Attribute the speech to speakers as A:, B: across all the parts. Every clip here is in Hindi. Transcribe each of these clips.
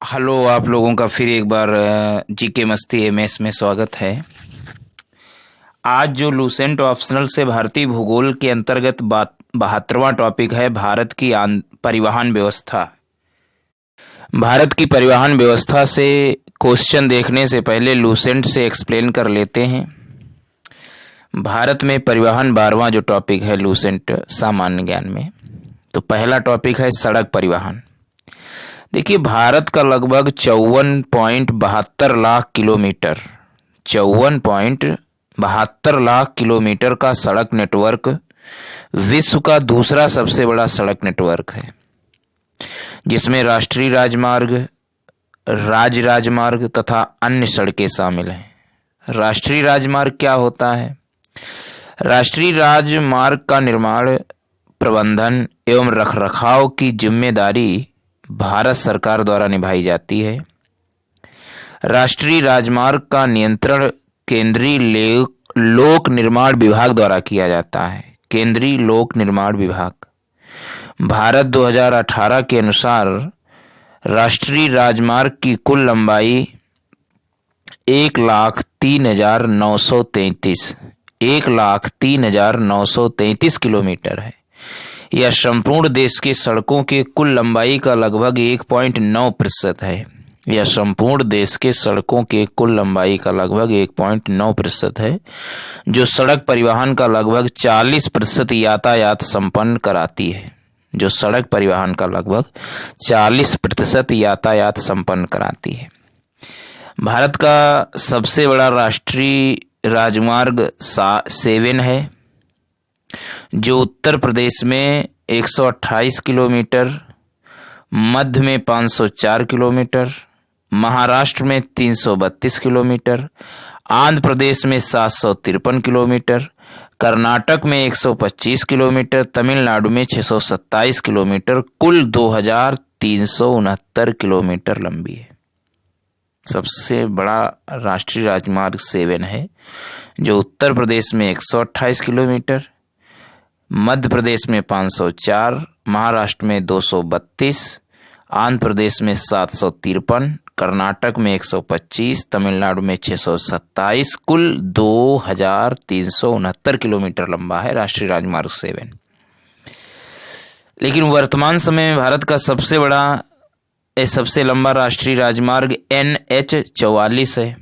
A: हेलो, आप लोगों का फिर एक बार जीके मस्ती एमएस में स्वागत है। आज जो लूसेंट ऑप्शनल से भारतीय भूगोल के अंतर्गत 72वां टॉपिक है भारत की परिवहन व्यवस्था। भारत की परिवहन व्यवस्था से क्वेश्चन देखने से पहले लूसेंट से एक्सप्लेन कर लेते हैं। भारत में परिवहन 12वां जो टॉपिक है लूसेंट सामान्य ज्ञान में, तो पहला टॉपिक है सड़क परिवहन। देखिए, भारत का लगभग 54.72 लाख किलोमीटर 54.72 लाख किलोमीटर का सड़क नेटवर्क विश्व का दूसरा सबसे बड़ा सड़क नेटवर्क है, जिसमें राष्ट्रीय राजमार्ग, राज्य राजमार्ग तथा अन्य सड़कें शामिल हैं। राष्ट्रीय राजमार्ग क्या होता है? राष्ट्रीय राजमार्ग का निर्माण, प्रबंधन एवं रखरखाव की जिम्मेदारी भारत सरकार द्वारा निभाई जाती है। राष्ट्रीय राजमार्ग का नियंत्रण केंद्रीय लोक निर्माण विभाग द्वारा किया जाता है। केंद्रीय लोक निर्माण विभाग। भारत 2018 के अनुसार राष्ट्रीय राजमार्ग की कुल लंबाई 1,03,933 किलोमीटर है। यह संपूर्ण देश के सड़कों के कुल लंबाई का लगभग 1.9% है। यह संपूर्ण देश के सड़कों के कुल लंबाई का लगभग 1.9% है, जो सड़क परिवहन का लगभग 40% यातायात संपन्न कराती है। जो सड़क परिवहन का लगभग 40% यातायात संपन्न कराती है। भारत का सबसे बड़ा राष्ट्रीय राजमार्ग 7 है, जो उत्तर प्रदेश में 128 किलोमीटर, मध्य में 504 किलोमीटर, महाराष्ट्र में 332 किलोमीटर, आंध्र प्रदेश में 753 किलोमीटर, कर्नाटक में 125 किलोमीटर, तमिलनाडु में 627 किलोमीटर, कुल 2369 किलोमीटर लंबी है। सबसे बड़ा राष्ट्रीय राजमार्ग 7 है, जो उत्तर प्रदेश में 128 किलोमीटर, मध्य प्रदेश में 504, महाराष्ट्र में 232, आंध्र प्रदेश में 753, कर्नाटक में 125, तमिलनाडु में 627, कुल 2369 किलोमीटर लंबा है राष्ट्रीय राजमार्ग 7। लेकिन वर्तमान समय में भारत का सबसे लंबा राष्ट्रीय राजमार्ग NH-44 है।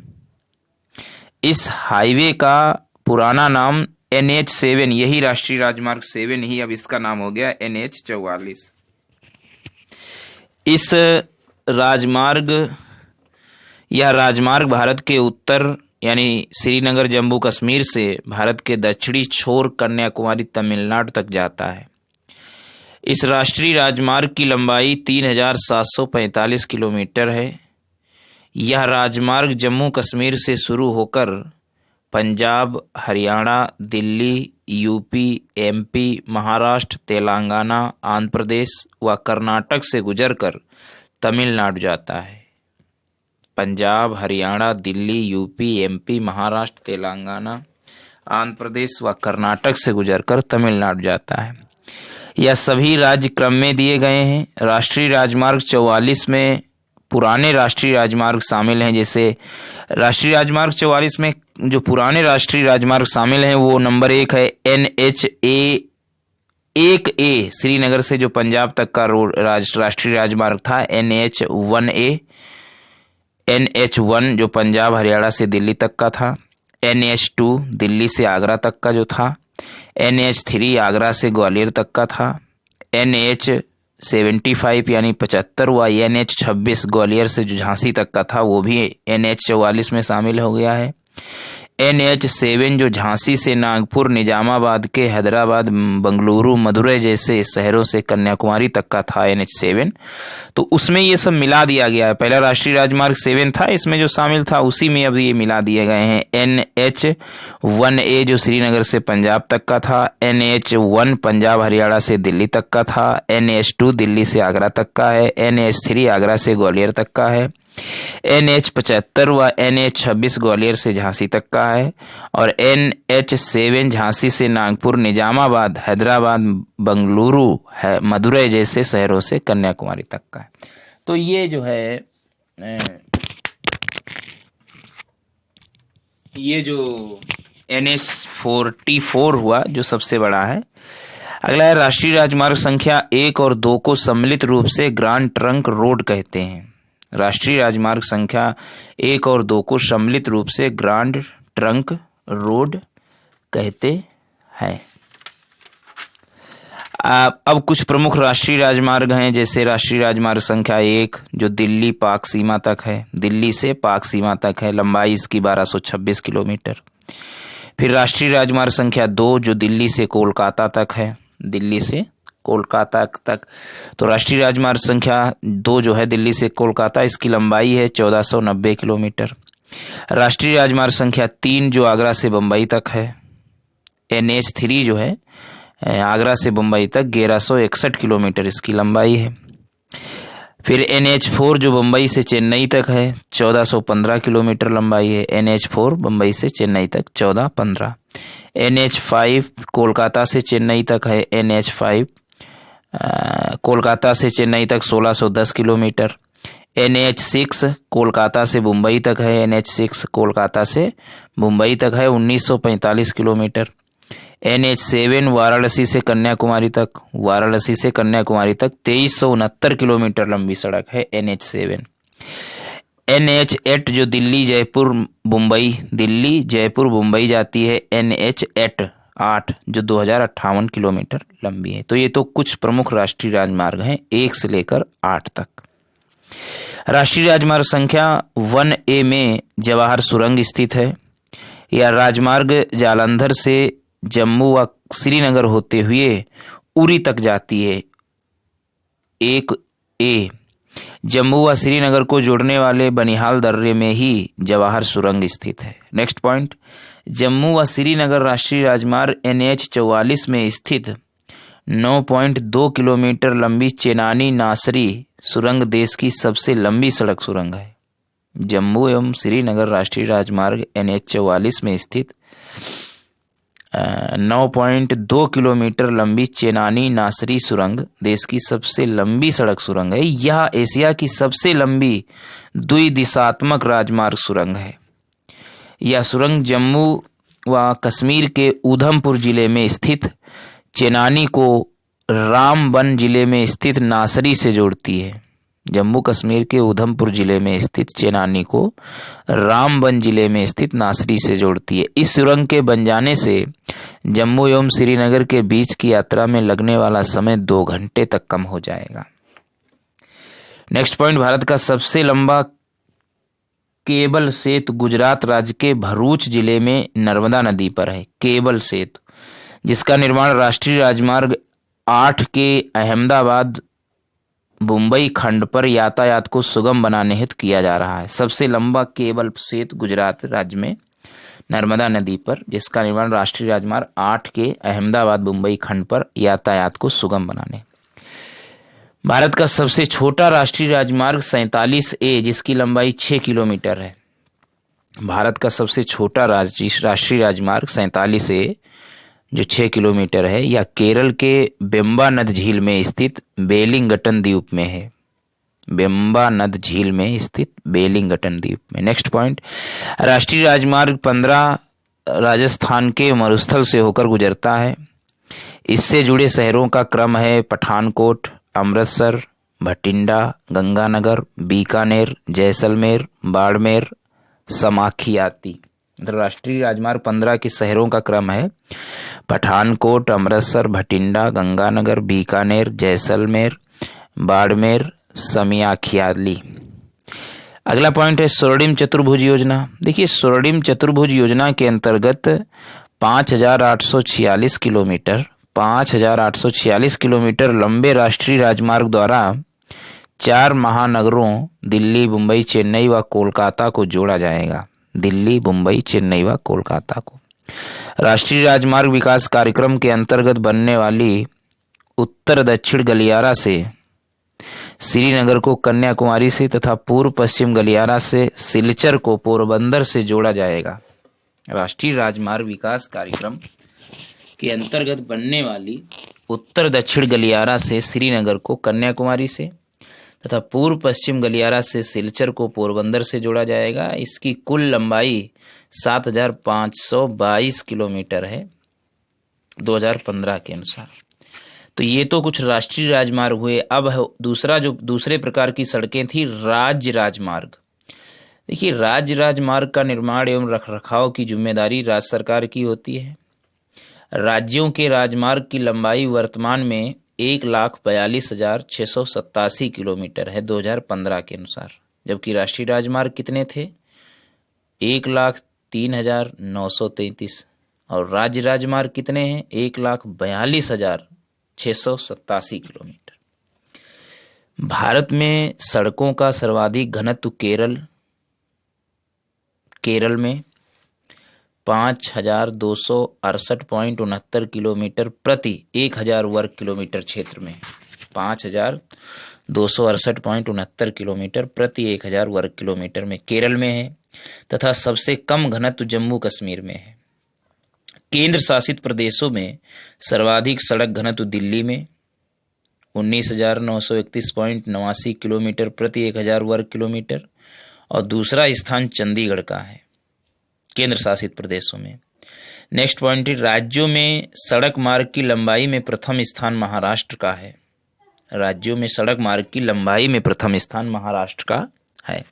A: इस हाईवे का पुराना नाम NH-7, यही राष्ट्रीय राजमार्ग 7 ही अब इसका नाम हो गया NH-44। यह राजमार्ग भारत के उत्तर यानी श्रीनगर जम्मू कश्मीर से भारत के दक्षिणी छोर कन्याकुमारी तमिलनाडु तक जाता है। इस राष्ट्रीय राजमार्ग की लंबाई 3,745 किलोमीटर है। यह राजमार्ग जम्मू कश्मीर से शुरू होकर पंजाब, हरियाणा, दिल्ली, यूपी, MP, महाराष्ट्र, तेलंगाना, आंध्र प्रदेश व कर्नाटक से गुजरकर तमिलनाडु जाता है। पंजाब, हरियाणा, दिल्ली, यूपी, MP, महाराष्ट्र, तेलंगाना, आंध्र प्रदेश व कर्नाटक से गुजरकर तमिलनाडु जाता है। यह सभी राज्य क्रम में दिए गए हैं। राष्ट्रीय राजमार्ग 44 में पुराने राष्ट्रीय राजमार्ग शामिल हैं। जैसे राष्ट्रीय राजमार्ग 44 में जो पुराने राष्ट्रीय राजमार्ग शामिल हैं वो नंबर 1 है NH-1A, श्रीनगर से जो पंजाब तक का राष्ट्रीय राजमार्ग था NH-1A, NH-1 जो पंजाब हरियाणा से दिल्ली तक का था, NH-2 दिल्ली से आगरा तक का जो था, NH-3 आगरा से ग्वालियर तक का था, NH-75 यानी 75 व NH-26 ग्वालियर से जो झांसी तक का था वो भी NH-44 में शामिल हो गया है। NH-7 जो झांसी से नागपुर, निजामाबाद के हैदराबाद, बंगलुरु, मदुरई जैसे शहरों से कन्याकुमारी तक का था NH-7, तो उसमें ये सब मिला दिया गया है। पहला राष्ट्रीय राजमार्ग 7 था, इसमें जो शामिल था उसी में अब ये मिला दिए गए हैं। NH-1A जो श्रीनगर से पंजाब तक का था, NH-1 पंजाब हरियाणा से दिल्ली तक का था, NH-2 दिल्ली से आगरा तक का है, NH-3 आगरा से ग्वालियर तक का है, NH-75 व NH-26 ग्वालियर से झांसी तक का है, और NH-7 झांसी से नागपुर, निजामाबाद, हैदराबाद, बंगलुरु, मदुरई जैसे शहरों से कन्याकुमारी तक का है। तो ये जो है ये जो NH-44 हुआ जो सबसे बड़ा है। अगला है राष्ट्रीय राजमार्ग संख्या 1 और 2 को सम्मिलित रूप से ग्रांड ट्रंक रोड कहते हैं। राष्ट्रीय राजमार्ग संख्या 1 और 2 को सम्मिलित रूप से ग्रांड ट्रंक रोड कहते हैं। अब कुछ प्रमुख राष्ट्रीय राजमार्ग हैं, जैसे राष्ट्रीय राजमार्ग संख्या 1 जो दिल्ली पाक सीमा तक है, दिल्ली से पाक सीमा तक है, लंबाई इसकी 1226 किलोमीटर। फिर राष्ट्रीय राजमार्ग संख्या 2 जो दिल्ली से कोलकाता तक है, दिल्ली से कोलकाता तक। तो राष्ट्रीय राजमार्ग संख्या 2 जो है दिल्ली से कोलकाता, इसकी लंबाई है 1490 किलोमीटर। राष्ट्रीय राजमार्ग संख्या 3 जो आगरा से बम्बई तक है, NH-3 जो है आगरा से बम्बई तक 1161 किलोमीटर इसकी लंबाई है। फिर NH-4 जो बम्बई से चेन्नई तक है 1415 किलोमीटर लंबाई है। NH-4 बम्बई से चेन्नई तक 1415। NH-5 कोलकाता से चेन्नई तक है। NH-5 कोलकाता से चेन्नई तक 1610 किलोमीटर। NH-6 कोलकाता से मुंबई तक है। NH-6 कोलकाता से मुंबई तक है 1945 किलोमीटर। NH-7 वाराणसी से कन्याकुमारी तक, वाराणसी से कन्याकुमारी तक 2369 किलोमीटर लंबी सड़क है NH-7। NH-8 जो दिल्ली जयपुर मुंबई, दिल्ली जयपुर मुंबई जाती है, NH-8 जो 2058 किलोमीटर लंबी है। तो ये तो कुछ प्रमुख राष्ट्रीय राजमार्ग हैं 1 से लेकर 8 तक। राष्ट्रीय राजमार्ग संख्या 1A में जवाहर सुरंग स्थित है। यह राजमार्ग जालंधर से जम्मू व श्रीनगर होते हुए उरी तक जाती है। 1A जम्मू व श्रीनगर को जोड़ने वाले बनिहाल दर्रे में ही जवाहर सुरंग स्थित है। नेक्स्ट पॉइंट, जम्मू व श्रीनगर राष्ट्रीय राजमार्ग NH-44 में स्थित 9.2 किलोमीटर लंबी चेनानी नासरी सुरंग देश की सबसे लंबी सड़क सुरंग है। जम्मू एवं श्रीनगर राष्ट्रीय राजमार्ग NH-44 में स्थित 9.2 किलोमीटर लंबी चेनानी नासरी सुरंग देश की सबसे लंबी सड़क सुरंग है। यह एशिया की सबसे लंबी द्विदिशात्मक राजमार्ग सुरंग है। यह सुरंग जम्मू व कश्मीर के उधमपुर जिले में स्थित चेनानी को रामबन जिले में स्थित नासरी से जोड़ती है। जम्मू कश्मीर के उधमपुर जिले में स्थित चेनानी को रामबन जिले में स्थित नासरी से जोड़ती है। इस सुरंग के बन जाने से जम्मू एवं श्रीनगर के बीच की यात्रा में लगने वाला समय 2 घंटे तक कम हो जाएगा। नेक्स्ट पॉइंट, भारत का सबसे लंबा केबल सेतु गुजरात राज्य के भरूच जिले में नर्मदा नदी पर है। केबल सेतु, जिसका निर्माण राष्ट्रीय राजमार्ग 8 के अहमदाबाद मुंबई खंड पर यातायात को सुगम बनाने हेतु किया जा रहा है। सबसे लंबा केबल सेतु गुजरात राज्य में नर्मदा नदी पर, जिसका निर्माण राष्ट्रीय राजमार्ग 8 के अहमदाबाद मुंबई खंड पर यातायात को सुगम बनाने। भारत का सबसे छोटा राष्ट्रीय राजमार्ग 47A जिसकी लंबाई 6 किलोमीटर है। भारत का सबसे छोटा राष्ट्रीय राजमार्ग 47A जो 6 किलोमीटर है, या केरल के वेम्बानद झील में स्थित बेलिंगटन द्वीप में है। वेम्बानद झील में स्थित बेलिंगटन द्वीप में। नेक्स्ट पॉइंट, राष्ट्रीय राजमार्ग 15 राजस्थान के मरुस्थल से होकर गुजरता है। इससे जुड़े शहरों का क्रम है पठानकोट, अमृतसर, भटिंडा, गंगानगर, बीकानेर, जैसलमेर, बाड़मेर, समाखियाती। राष्ट्रीय राजमार्ग 15 के शहरों का क्रम है पठानकोट, अमृतसर, भटिंडा, गंगानगर, बीकानेर, जैसलमेर, बाड़मेर, समियाखियाली। अगला पॉइंट है स्वर्णिम चतुर्भुज योजना। देखिए, स्वर्णिम चतुर्भुज योजना के अंतर्गत 5846 किलोमीटर लंबे राष्ट्रीय राजमार्ग द्वारा 4 महानगरों दिल्ली, मुंबई, चेन्नई व कोलकाता को जोड़ा जाएगा। दिल्ली, मुंबई, चेन्नई व कोलकाता को। राष्ट्रीय राजमार्ग विकास कार्यक्रम के अंतर्गत बनने वाली उत्तर दक्षिण गलियारा से श्रीनगर को कन्याकुमारी से तथा पूर्व पश्चिम गलियारा से सिलचर को पोरबंदर से जोड़ा जाएगा। राष्ट्रीय राजमार्ग विकास कार्यक्रम के अंतर्गत बनने वाली उत्तर दक्षिण गलियारा से श्रीनगर को कन्याकुमारी से तथा पूर्व पश्चिम गलियारा से सिलचर को पोरबंदर से जोड़ा जाएगा। इसकी कुल लंबाई 7,522 किलोमीटर है 2015 के अनुसार। तो ये तो कुछ राष्ट्रीय राजमार्ग हुए। अब दूसरे प्रकार की सड़कें थी राज्य राजमार्ग। देखिए, राज्य राजमार्ग का निर्माण एवं रखरखाव की जिम्मेदारी राज्य सरकार की होती है। राज्यों के राजमार्ग की लंबाई वर्तमान में 1,42,687 किलोमीटर है 2015 के अनुसार, जबकि राष्ट्रीय राजमार्ग कितने थे? 1,03,933। और राज्य राजमार्ग कितने हैं? 1,42,687 किलोमीटर। भारत में सड़कों का सर्वाधिक घनत्व केरल में 5,268.69 किलोमीटर प्रति 1,000 वर्ग किलोमीटर क्षेत्र में 5,268.69 किलोमीटर प्रति 1,000 वर्ग किलोमीटर में केरल में है, तथा सबसे कम घनत्व जम्मू कश्मीर में है। केंद्र शासित प्रदेशों में सर्वाधिक सड़क घनत्व दिल्ली में 19,931.89 किलोमीटर प्रति 1,000 वर्ग किलोमीटर और दूसरा स्थान चंडीगढ़ का है केंद्र शासित प्रदेशों में। नेक्स्ट पॉइंट है, राज्यों में सड़क मार्ग की लंबाई में प्रथम स्थान महाराष्ट्र का है। राज्यों में सड़क मार्ग की लंबाई में प्रथम स्थान महाराष्ट्र का है।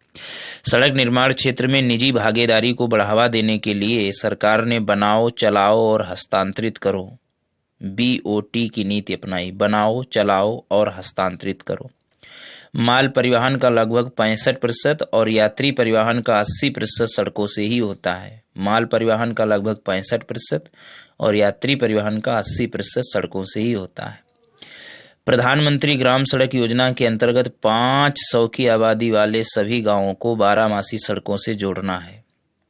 A: सड़क निर्माण क्षेत्र में निजी भागीदारी को बढ़ावा देने के लिए सरकार ने बनाओ, चलाओ और हस्तांतरित करो BOT की नीति अपनाई। बनाओ, चलाओ और हस्तांतरित करो। माल परिवहन का लगभग 65% और यात्री परिवहन का 80% सड़कों से ही होता है। माल परिवहन का लगभग 65% और यात्री परिवहन का 80% सड़कों से ही होता है। प्रधानमंत्री ग्राम सड़क योजना के अंतर्गत 500 की आबादी वाले सभी गांवों को 12मासी सड़कों से जोड़ना है।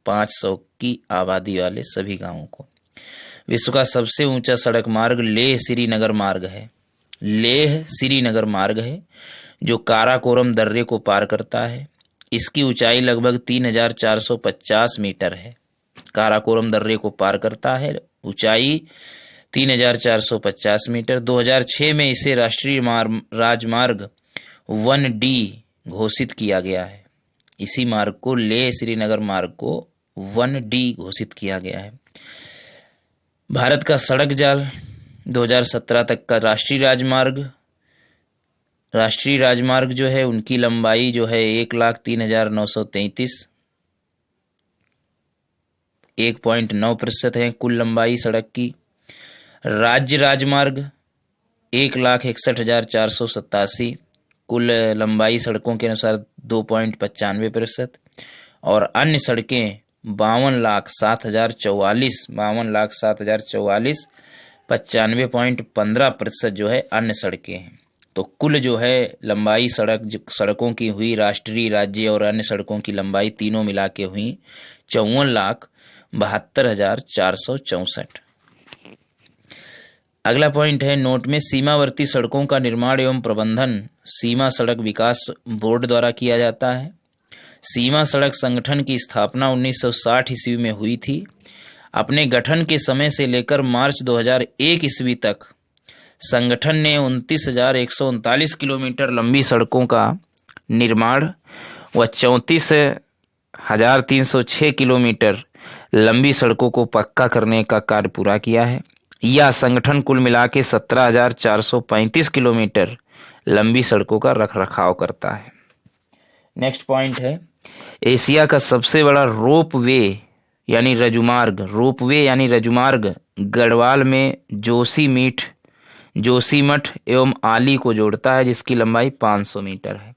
A: 500 की आबादी वाले सभी गांवों को। विश्व का सबसे ऊंचा सड़क मार्ग लेह श्रीनगर मार्ग है। लेह श्रीनगर मार्ग है जो काराकोरम दर्रे को पार करता है। इसकी ऊंचाई लगभग 3,450 मीटर है। काराकोरम दर्रे को पार करता है, ऊंचाई 3,450 मीटर। 2006 में इसे राष्ट्रीय राजमार्ग 1D घोषित किया गया है। इसी मार्ग को, लेह श्रीनगर मार्ग को 1D घोषित किया गया है। भारत का सड़क जाल 2017 तक का राष्ट्रीय राजमार्ग जो है उनकी लंबाई जो है 1,03,933 1.9% है कुल लंबाई सड़क की। राज्य राजमार्ग 1,61,487 कुल लंबाई सड़कों के अनुसार 2.95%। और अन्य सड़कें 52,07,044 95.15% जो है अन्य सड़कें हैं। तो कुल जो है लंबाई सड़कों की हुई, राष्ट्रीय, राज्य और अन्य सड़कों की लंबाई तीनों मिला के हुई 54,72,464। अगला पॉइंट है, नोट में सीमावर्ती सड़कों का निर्माण एवं प्रबंधन सीमा सड़क विकास बोर्ड द्वारा किया जाता है। सीमा सड़क संगठन की स्थापना 1960 ईस्वी में हुई थी। अपने गठन के समय से लेकर मार्च 2001 ईस्वी तक संगठन ने 29,139 किलोमीटर लंबी सड़कों का निर्माण व 34,306 किलोमीटर लंबी सड़कों को पक्का करने का कार्य पूरा किया है। यह संगठन कुल मिला के 17,435 किलोमीटर लंबी सड़कों का रखरखाव करता है। नेक्स्ट पॉइंट है, एशिया का सबसे बड़ा रोपवे यानी रजुमार्ग गढ़वाल में जोशीमठ एवं आली को जोड़ता है, जिसकी लंबाई 500 मीटर है।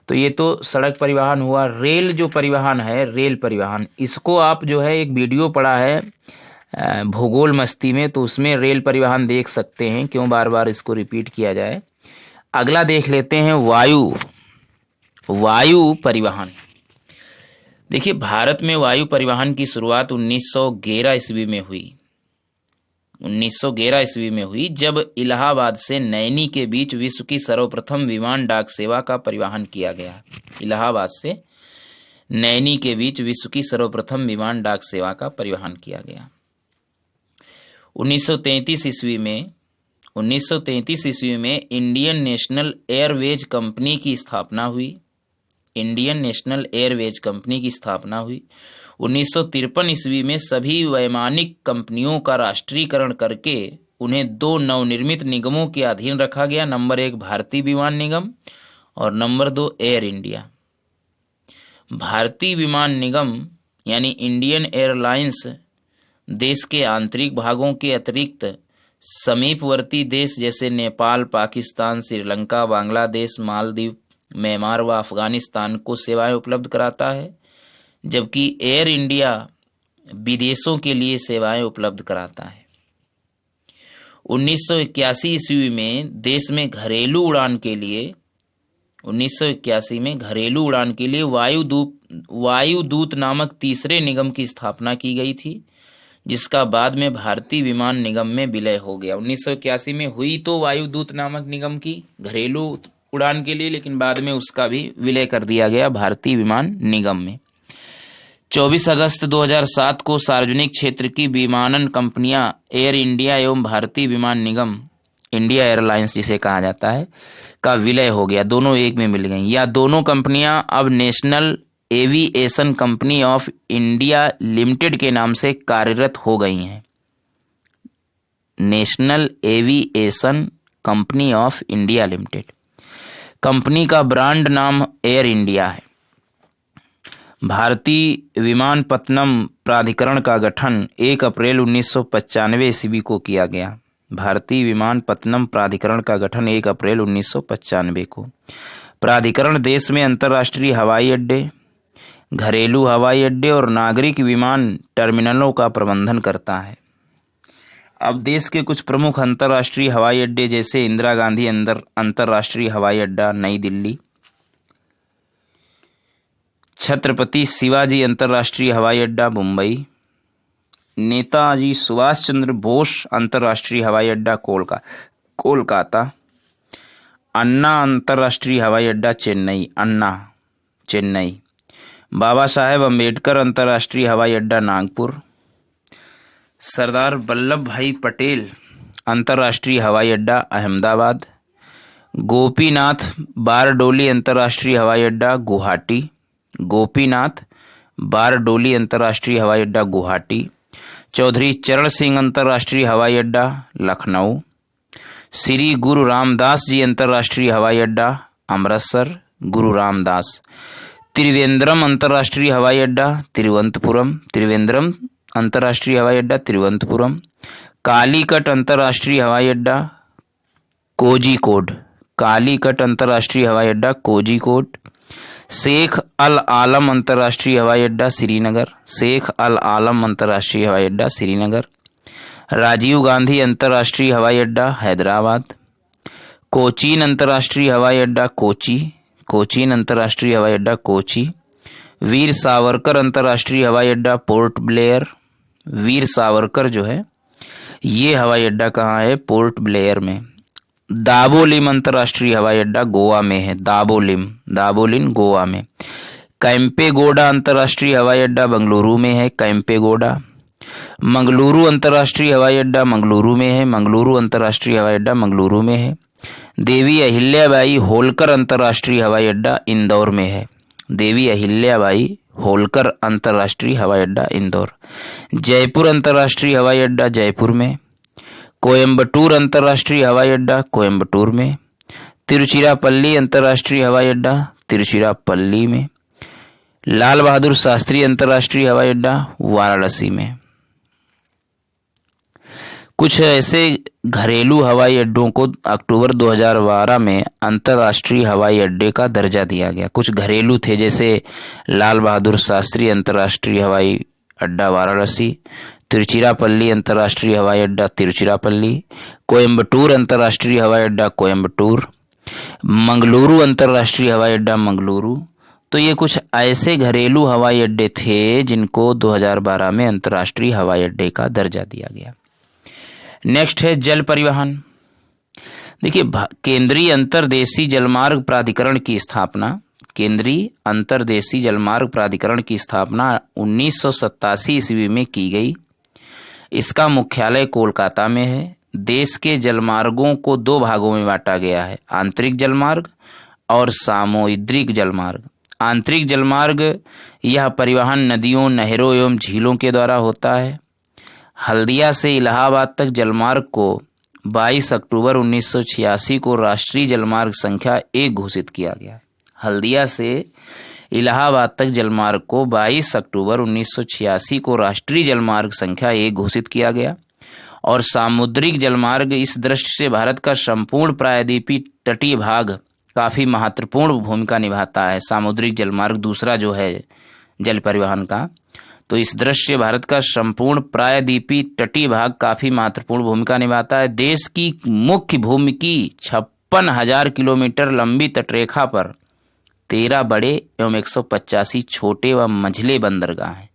A: तो ये तो सड़क परिवहन हुआ। रेल जो परिवहन है, रेल परिवहन, इसको आप जो है एक वीडियो पड़ा है भूगोल मस्ती में, तो उसमें रेल परिवहन देख सकते हैं, क्यों बार बार इसको रिपीट किया जाए। अगला देख लेते हैं वायु परिवहन। देखिए, भारत में वायु परिवहन की शुरुआत 1911 ईस्वी में हुई। 1911 ईस्वी में हुई, जब इलाहाबाद से नैनी के बीच विश्व की सर्वप्रथम विमान डाक सेवा का परिवहन किया गया। इलाहाबाद से नैनी के बीच विश्व की सर्वप्रथम विमान डाक सेवा का परिवहन किया गया। 1933 ईस्वी में 1933 ईस्वी में इंडियन नेशनल एयरवेज कंपनी की स्थापना हुई। इंडियन नेशनल एयरवेज कंपनी की स्थापना हुई। 1953 ईस्वी में सभी वैमानिक कंपनियों का राष्ट्रीयकरण करके उन्हें 2 नवनिर्मित निगमों के अधीन रखा गया। नंबर 1 भारतीय विमान निगम और नंबर 2 एयर इंडिया। भारतीय विमान निगम यानी इंडियन एयरलाइंस देश के आंतरिक भागों के अतिरिक्त समीपवर्ती देश जैसे नेपाल, पाकिस्तान, श्रीलंका, बांग्लादेश, मालदीव, म्यांमार व अफगानिस्तान को सेवाएं उपलब्ध कराता है, जबकि एयर इंडिया विदेशों के लिए सेवाएं उपलब्ध कराता है। 1981 ईस्वी में देश में घरेलू उड़ान के लिए 1981 में घरेलू उड़ान के लिए वायुदूत नामक तीसरे निगम की स्थापना की गई थी, जिसका बाद में भारतीय विमान निगम में विलय हो गया। 1981 में हुई तो वायुदूत नामक निगम की घरेलू उड़ान के लिए, लेकिन बाद में उसका भी विलय कर दिया गया भारतीय विमान निगम में। 24 अगस्त 2007 को सार्वजनिक क्षेत्र की विमानन कंपनियां एयर इंडिया एवं भारतीय विमान निगम, इंडिया एयरलाइंस जिसे कहा जाता है, का विलय हो गया। दोनों एक में मिल गई। या दोनों कंपनियां अब national aviation company of India limited के नाम से कार्यरत हो गई हैं। National aviation company of India limited. Company का ब्रांड नाम एयर इंडिया है। भारतीय विमानपत्तनम प्राधिकरण का गठन 1 अप्रैल 1995 ईस्वी को किया गया। भारतीय विमानपत्तनम प्राधिकरण का गठन 1 अप्रैल 1995 को। प्राधिकरण देश में अंतर्राष्ट्रीय हवाई अड्डे, घरेलू हवाई अड्डे और नागरिक विमान टर्मिनलों का प्रबंधन करता है। अब देश के कुछ प्रमुख अंतर्राष्ट्रीय हवाई अड्डे जैसे इंदिरा गांधी अंतर्राष्ट्रीय हवाई अड्डा नई दिल्ली, छत्रपति शिवाजी अंतर्राष्ट्रीय हवाई अड्डा मुंबई, नेताजी सुभाष चंद्र बोस अंतर्राष्ट्रीय हवाई अड्डा कोलकाता, अन्ना अंतर्राष्ट्रीय हवाई अड्डा चेन्नई, बाबा साहेब अम्बेडकर अंतर्राष्ट्रीय हवाई अड्डा नागपुर, सरदार वल्लभ भाई पटेल अंतर्राष्ट्रीय हवाई अड्डा अहमदाबाद, गोपीनाथ बारडोली अंतर्राष्ट्रीय हवाई अड्डा गुवाहाटी, चौधरी चरण सिंह अंतर्राष्ट्रीय हवाई अड्डा लखनऊ, श्री गुरु रामदास जी अंतर्राष्ट्रीय हवाई अड्डा अमृतसर गुरु रामदास, त्रिवेंद्रम अंतर्राष्ट्रीय हवाई अड्डा तिरुवनंतपुरम, कालीकट अंतर्राष्ट्रीय हवाई अड्डा कोझिकोड, शेख अल आलम अंतर्राष्ट्रीय हवाई अड्डा श्रीनगर, राजीव गांधी अंतर्राष्ट्रीय हवाई अड्डा हैदराबाद, कोचीन अंतर्राष्ट्रीय हवाई अड्डा कोची, वीर सावरकर अंतर्राष्ट्रीय हवाई अड्डा पोर्ट ब्लेयर। वीर सावरकर जो है ये हवाई अड्डा कहाँ है? पोर्ट ब्लेयर में। दाबोलिम अंतर्राष्ट्रीय हवाई अड्डा गोवा में है, दाबोलिम गोवा में। कैंपेगोडा अंतर्राष्ट्रीय हवाई अड्डा बेंगलुरु में है, कैंपेगोडा। मंगलुरु अंतर्राष्ट्रीय हवाई अड्डा मंगलुरु में है, देवी अहिल्याबाई होलकर अंतर्राष्ट्रीय हवाई अड्डा इंदौर में है, इंदौर। जयपुर अंतर्राष्ट्रीय हवाई अड्डा जयपुर में, कोयम्बटूर अंतर्राष्ट्रीय हवाई अड्डा कोयम्बटूर में, तिरुचिरापल्ली अंतर्राष्ट्रीय हवाई अड्डा तिरुचिरापल्ली में, लाल बहादुर शास्त्री अंतर्राष्ट्रीय हवाई अड्डा वाराणसी में। कुछ ऐसे घरेलू हवाई अड्डों को अक्टूबर 2012 में अंतर्राष्ट्रीय हवाई अड्डे का दर्जा दिया गया। कुछ घरेलू थे जैसे लाल बहादुर शास्त्री अंतर्राष्ट्रीय हवाई अड्डा वाराणसी, तिरुचिरापल्ली अंतर्राष्ट्रीय हवाई अड्डा तिरुचिरापल्ली, कोयम्बटूर अंतर्राष्ट्रीय हवाई अड्डा कोयम्बटूर, मंगलुरु अंतर्राष्ट्रीय हवाई अड्डा मंगलुरु। तो ये कुछ ऐसे घरेलू हवाई अड्डे थे जिनको 2012 में अंतर्राष्ट्रीय हवाई अड्डे का दर्जा दिया गया। नेक्स्ट है जल परिवहन। देखिए, केंद्रीय अंतर्देशीय जलमार्ग प्राधिकरण की स्थापना 1987 ईस्वी में की गई। इसका मुख्यालय कोलकाता में है। देश के जलमार्गों को दो भागों में बांटा गया है, आंतरिक जलमार्ग और सामुद्रिक जलमार्ग। आंतरिक जलमार्ग यह परिवहन नदियों, नहरों एवं झीलों के द्वारा होता है। हल्दिया से इलाहाबाद तक जलमार्ग को 22 अक्टूबर 1986 को राष्ट्रीय जलमार्ग संख्या 1 घोषित किया गया। हल्दिया से इलाहाबाद तक जलमार्ग को 22 अक्टूबर 1986 को राष्ट्रीय जलमार्ग संख्या 1 घोषित किया गया। और सामुद्रिक जलमार्ग इस दृष्टि से भारत का संपूर्ण प्रायद्वीपीय तटीय भाग काफ़ी महत्वपूर्ण भूमिका निभाता है। सामुद्रिक जलमार्ग दूसरा जो है जल परिवहन का, तो इस दृश्य से भारत का संपूर्ण प्रायद्वीपीय तटीय भाग काफ़ी महत्वपूर्ण भूमिका निभाता है। देश की मुख्य भूमि की 56,000 किलोमीटर लंबी तटरेखा पर 13 बड़े एवं 185 छोटे व मझले बंदरगाह हैं।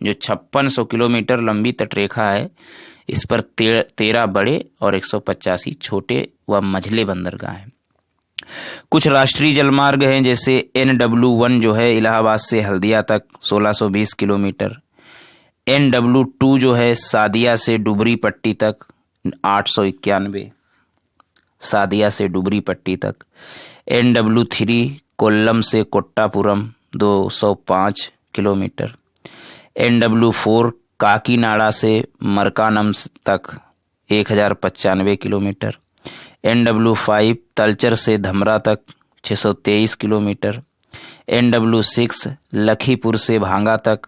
A: जो 5600 किलोमीटर लंबी तटरेखा है, इस पर 13 बड़े और 185 छोटे व मझले बंदरगाह हैं। कुछ राष्ट्रीय जलमार्ग हैं, जैसे NW1 जो है इलाहाबाद से हल्दिया तक 1620 किलोमीटर, NW2 जो है सादिया से डुबरी पट्टी तक 891, सादिया से डुबरी पट्टी तक, NW3 कोल्लम से कोट्टापुरम 205 किलोमीटर, NW4 काकीनाडा से मरकानम तक 1095 किलोमीटर, NW5 तलचर से धमरा तक 623 किलोमीटर, NW6 लखीपुर से भांगा तक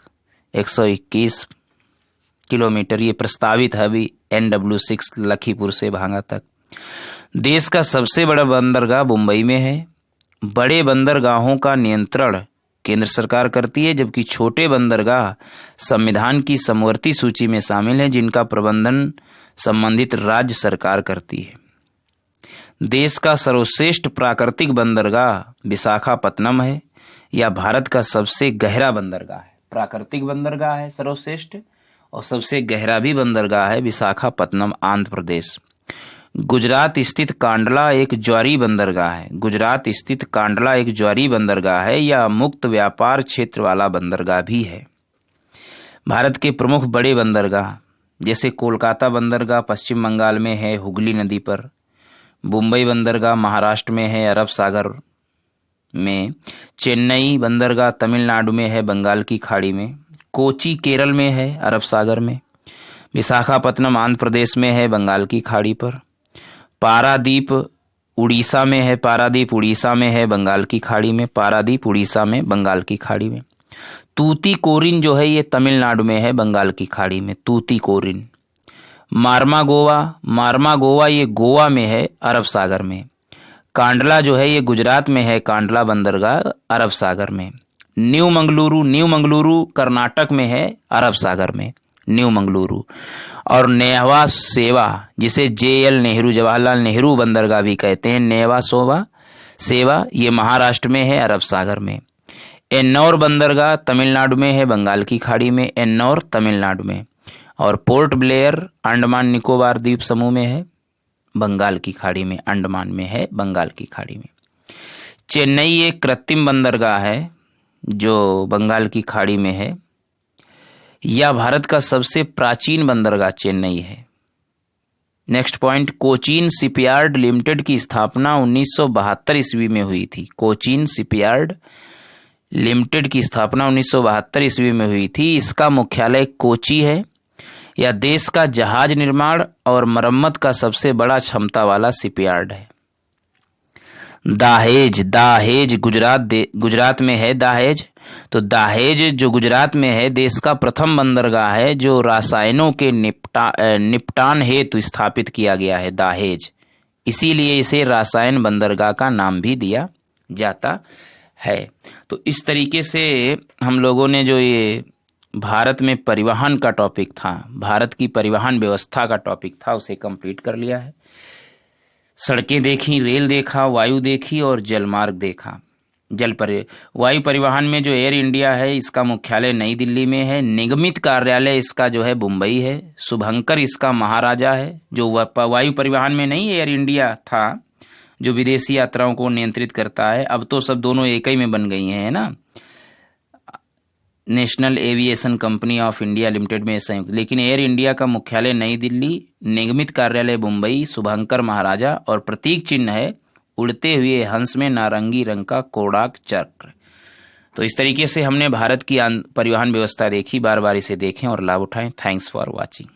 A: 121 किलोमीटर। ये प्रस्तावित है अभी NW6 लखीपुर से भांगा तक। देश का सबसे बड़ा बंदरगाह मुंबई में है। बड़े बंदरगाहों का नियंत्रण केंद्र सरकार करती है, जबकि छोटे बंदरगाह संविधान की समवर्ती सूची में शामिल हैं, जिनका प्रबंधन संबंधित राज्य सरकार करती है। देश का सर्वश्रेष्ठ प्राकृतिक बंदरगाह विशाखापत्तनम है। यह भारत का सबसे गहरा बंदरगाह है। प्राकृतिक बंदरगाह है सर्वश्रेष्ठ, और सबसे गहरा भी बंदरगाह है विशाखापत्तनम, आंध्र प्रदेश। गुजरात स्थित कांडला एक ज्वारी बंदरगाह है। गुजरात स्थित कांडला एक ज्वारी बंदरगाह है। यह मुक्त व्यापार क्षेत्र वाला बंदरगाह भी है। भारत के प्रमुख बड़े बंदरगाह जैसे कोलकाता बंदरगाह पश्चिम बंगाल में है, हुगली नदी पर। मुंबई बंदरगाह महाराष्ट्र में है, अरब सागर में। चेन्नई बंदरगाह तमिलनाडु में है, बंगाल की खाड़ी में। कोची केरल में है, अरब सागर में। विशाखापत्तनम आंध्र प्रदेश में है, बंगाल की खाड़ी पर। पारादीप उड़ीसा में है, पारादीप उड़ीसा में है, बंगाल की खाड़ी में। पारादीप उड़ीसा में, बंगाल की खाड़ी में। तूतीकोरिन जो है ये तमिलनाडु में है, बंगाल की खाड़ी में। तूतीकोरिन। मार्मा गोवा ये गोवा में है, अरब सागर में। कांडला जो है ये गुजरात में है, कांडला बंदरगाह अरब सागर में। न्यू मंगलुरु कर्नाटक में है, अरब सागर में, न्यू मंगलुरु। और नेहवा सेवा, जिसे JL नेहरू जवाहरलाल नेहरू बंदरगाह भी कहते हैं, नेहवा सेवा ये महाराष्ट्र में है, अरब सागर में। एन्नौर बंदरगाह तमिलनाडु में है, बंगाल की खाड़ी में। एन्नौर तमिलनाडु में। और पोर्ट ब्लेयर अंडमान निकोबार द्वीप समूह में है, बंगाल की खाड़ी में। अंडमान में है, बंगाल की खाड़ी में। चेन्नई एक कृत्रिम बंदरगाह है जो बंगाल की खाड़ी में है। यह भारत का सबसे प्राचीन बंदरगाह चेन्नई है। Next point, Cochin shipyard limited की स्थापना 1972 ईस्वी में हुई थी। कोचीन शिपयार्ड लिमिटेड की स्थापना 1972 ईस्वी में हुई थी। इसका मुख्यालय कोची है। यह देश का जहाज निर्माण और मरम्मत का सबसे बड़ा क्षमता वाला शिपयार्ड है। दाहेज गुजरात में है। दाहेज जो गुजरात में है, देश का प्रथम बंदरगाह है जो रसायनों के निपटान हेतु स्थापित किया गया है। दाहेज, इसीलिए इसे रसायन बंदरगाह का नाम भी दिया जाता है। तो इस तरीके से हम लोगों ने जो ये भारत में परिवहन का टॉपिक था, भारत की परिवहन व्यवस्था का टॉपिक था, उसे कंप्लीट कर लिया है। सड़कें देखी, रेल देखा, वायु देखी और जलमार्ग देखा। वायु परिवहन में जो एयर इंडिया है, इसका मुख्यालय नई दिल्ली में है। निगमित कार्यालय इसका जो है मुंबई है। शुभंकर इसका महाराजा है। जो वायु परिवहन में नहीं एयर इंडिया था जो विदेशी यात्राओं को नियंत्रित करता है, अब तो सब दोनों एक ही में बन गई हैं, है ना। National aviation company of India limited में संयुक्त, लेकिन एयर इंडिया का मुख्यालय नई दिल्ली, निगमित कार्यालय मुंबई, शुभंकर महाराजा, और प्रतीक चिन्ह है उड़ते हुए हंस में नारंगी रंग का कोडाक चक्र। तो इस तरीके से हमने भारत की परिवहन व्यवस्था देखी। बार बार इसे देखें और लाभ उठाएं। Thanks for watching.